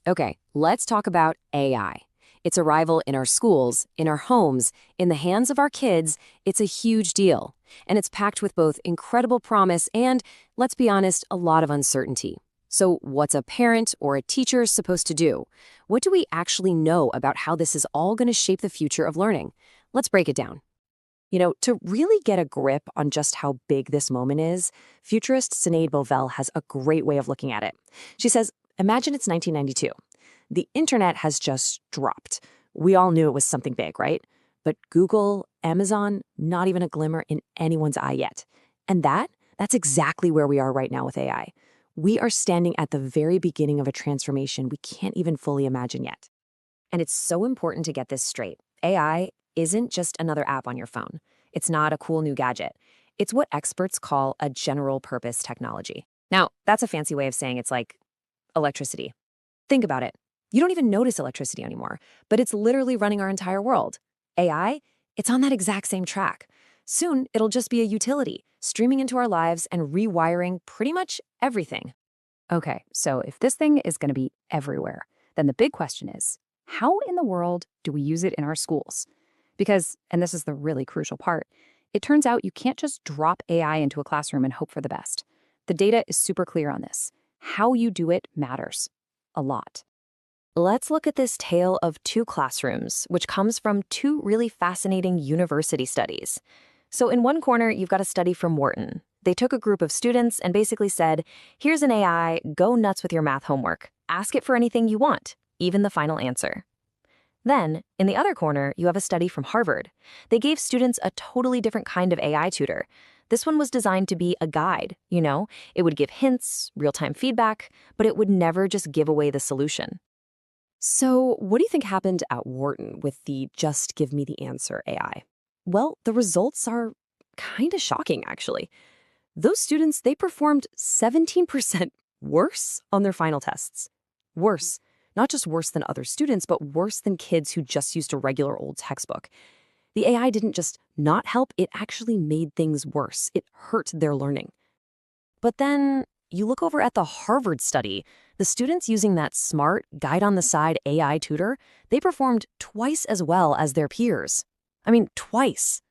Okay, let's talk about AI. Its arrival in our schools, in our homes, in the hands of our kids, it's a huge deal. And it's packed with both incredible promise and, let's be honest, a lot of uncertainty. So, what's a parent or a teacher supposed to do? What do we actually know about how this is all going to shape the future of learning? Let's break it down. To really get a grip on just how big this moment is, futurist Sinead Bovell has a great way of looking at it. She says, imagine it's 1992. The internet has just dropped. We all knew it was something big, right? But Google, Amazon, not even a glimmer in anyone's eye yet. And that's exactly where we are right now with AI. We are standing at the very beginning of a transformation we can't even fully imagine yet. And it's so important to get this straight. AI isn't just another app on your phone. It's not a cool new gadget. It's what experts call a general-purpose technology. Now, that's a fancy way of saying it's like electricity. Think about it. You don't even notice electricity anymore, but it's literally running our entire world. AI, it's on that exact same track. Soon, it'll just be a utility, streaming into our lives and rewiring pretty much everything. Okay, so if this thing is going to be everywhere, then the big question is, how in the world do we use it in our schools? Because, and this is the really crucial part, it turns out you can't just drop AI into a classroom and hope for the best. The data is super clear on this. How you do it matters a lot. Let's look at this tale of two classrooms, which comes from two really fascinating university studies. So in one corner, you've got a study from Wharton. They took a group of students and basically said, here's an AI, go nuts with your math homework. Ask it for anything you want, even the final answer. Then, in the other corner, you have a study from Harvard. They gave students a totally different kind of AI tutor. This one was designed to be a guide, It would give hints, real-time feedback, but it would never just give away the solution. So, what do you think happened at Wharton with the just give me the answer AI? Well, the results are kind of shocking, actually. Those students, they performed 17% worse on their final tests. Worse. Not just worse than other students, but worse than kids who just used a regular old textbook. The AI didn't just not help, it actually made things worse. It hurt their learning. But then you look over at the Harvard study, the students using that smart, guide-on-the-side AI tutor, they performed twice as well as their peers. I mean, twice.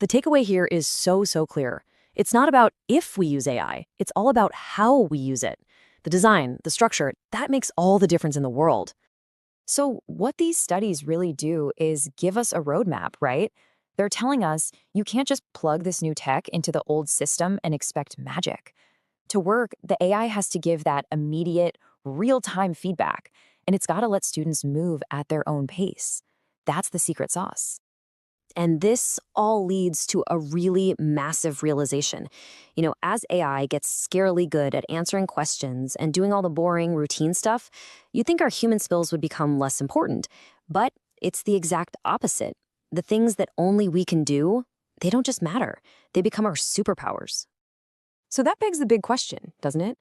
The takeaway here is so clear. It's not about if we use AI, it's all about how we use it. The design, the structure, that makes all the difference in the world. So what these studies really do is give us a roadmap, right? They're telling us you can't just plug this new tech into the old system and expect magic. To work, the AI has to give that immediate, real-time feedback, and it's got to let students move at their own pace. That's the secret sauce. And this all leads to a really massive realization. As AI gets scarily good at answering questions and doing all the boring, routine stuff, you'd think our human skills would become less important. But it's the exact opposite. The things that only we can do, they don't just matter. They become our superpowers. So that begs the big question, doesn't it?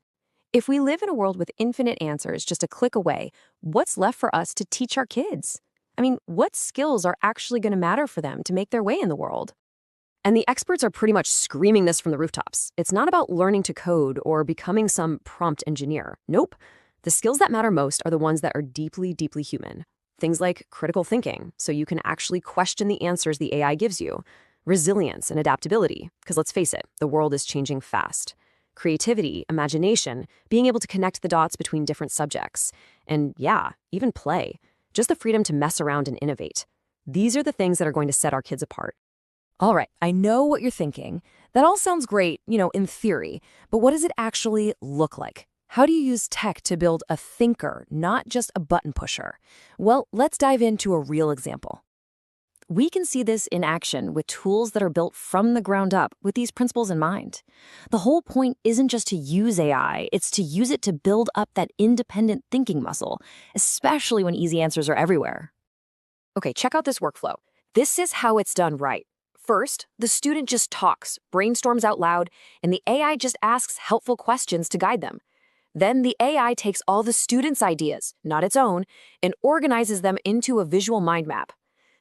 If we live in a world with infinite answers just a click away, what's left for us to teach our kids? I mean, what skills are actually going to matter for them to make their way in the world? And the experts are pretty much screaming this from the rooftops. It's not about learning to code or becoming some prompt engineer. Nope. The skills that matter most are the ones that are deeply human. Things like critical thinking, so you can actually question the answers the AI gives you. Resilience and adaptability, because let's face it, the world is changing fast. Creativity, imagination, being able to connect the dots between different subjects. And yeah, even play. Just the freedom to mess around and innovate. These are the things that are going to set our kids apart. All right, I know what you're thinking. That all sounds great, in theory, but what does it actually look like? How do you use tech to build a thinker, not just a button pusher? Well, let's dive into a real example. We can see this in action with tools that are built from the ground up with these principles in mind. The whole point isn't just to use AI, it's to use it to build up that independent thinking muscle, especially when easy answers are everywhere. Okay, check out this workflow. This is how it's done right. First, the student just talks, brainstorms out loud, and the AI just asks helpful questions to guide them. Then the AI takes all the student's ideas, not its own, and organizes them into a visual mind map.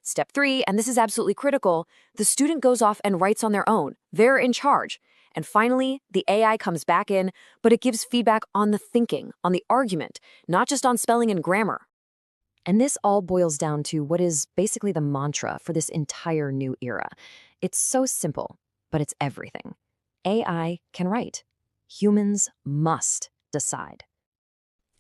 Step 3, and this is absolutely critical, the student goes off and writes on their own. They're in charge. And finally, the AI comes back in, but it gives feedback on the thinking, on the argument, not just on spelling and grammar. And this all boils down to what is basically the mantra for this entire new era. It's so simple, but it's everything. AI can write. Humans must decide.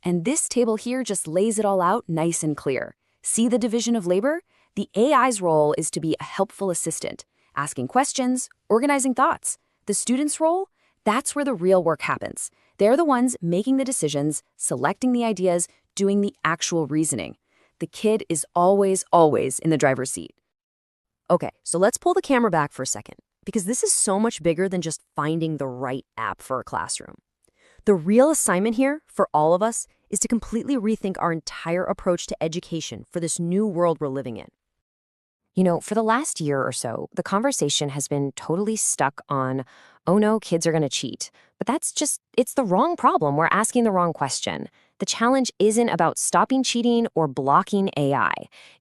And this table here just lays it all out nice and clear. See the division of labor? The AI's role is to be a helpful assistant, asking questions, organizing thoughts. The student's role? That's where the real work happens. They're the ones making the decisions, selecting the ideas, doing the actual reasoning. The kid is always, always in the driver's seat. Okay, so let's pull the camera back for a second, because this is so much bigger than just finding the right app for a classroom. The real assignment here, for all of us, is to completely rethink our entire approach to education for this new world we're living in. You know, for the last year or so, the conversation has been totally stuck on, oh no, kids are going to cheat. But it's the wrong problem. We're asking the wrong question. The challenge isn't about stopping cheating or blocking AI.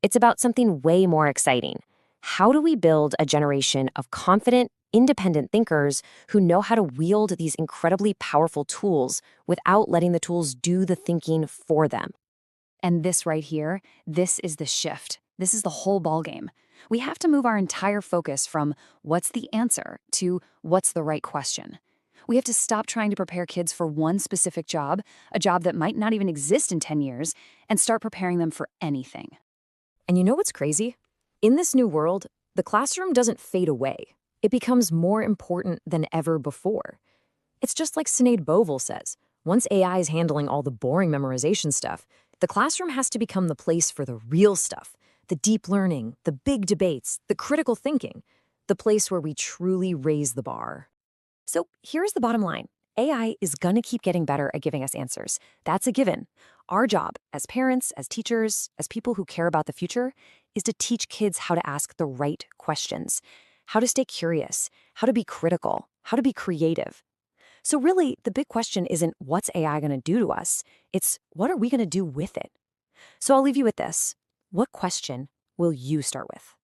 It's about something way more exciting. How do we build a generation of confident, independent thinkers who know how to wield these incredibly powerful tools without letting the tools do the thinking for them? And this right here, this is the shift. This is the whole ballgame. We have to move our entire focus from what's the answer to what's the right question. We have to stop trying to prepare kids for one specific job, a job that might not even exist in 10 years, and start preparing them for anything. And you know what's crazy? In this new world, the classroom doesn't fade away. It becomes more important than ever before. It's just like Sinead Bovell says, once AI is handling all the boring memorization stuff, the classroom has to become the place for the real stuff, the deep learning, the big debates, the critical thinking, the place where we truly raise the bar. So here's the bottom line. AI is going to keep getting better at giving us answers. That's a given. Our job as parents, as teachers, as people who care about the future, is to teach kids how to ask the right questions, how to stay curious, how to be critical, how to be creative. So really, the big question isn't what's AI going to do to us? It's what are we going to do with it? So I'll leave you with this. What question will you start with?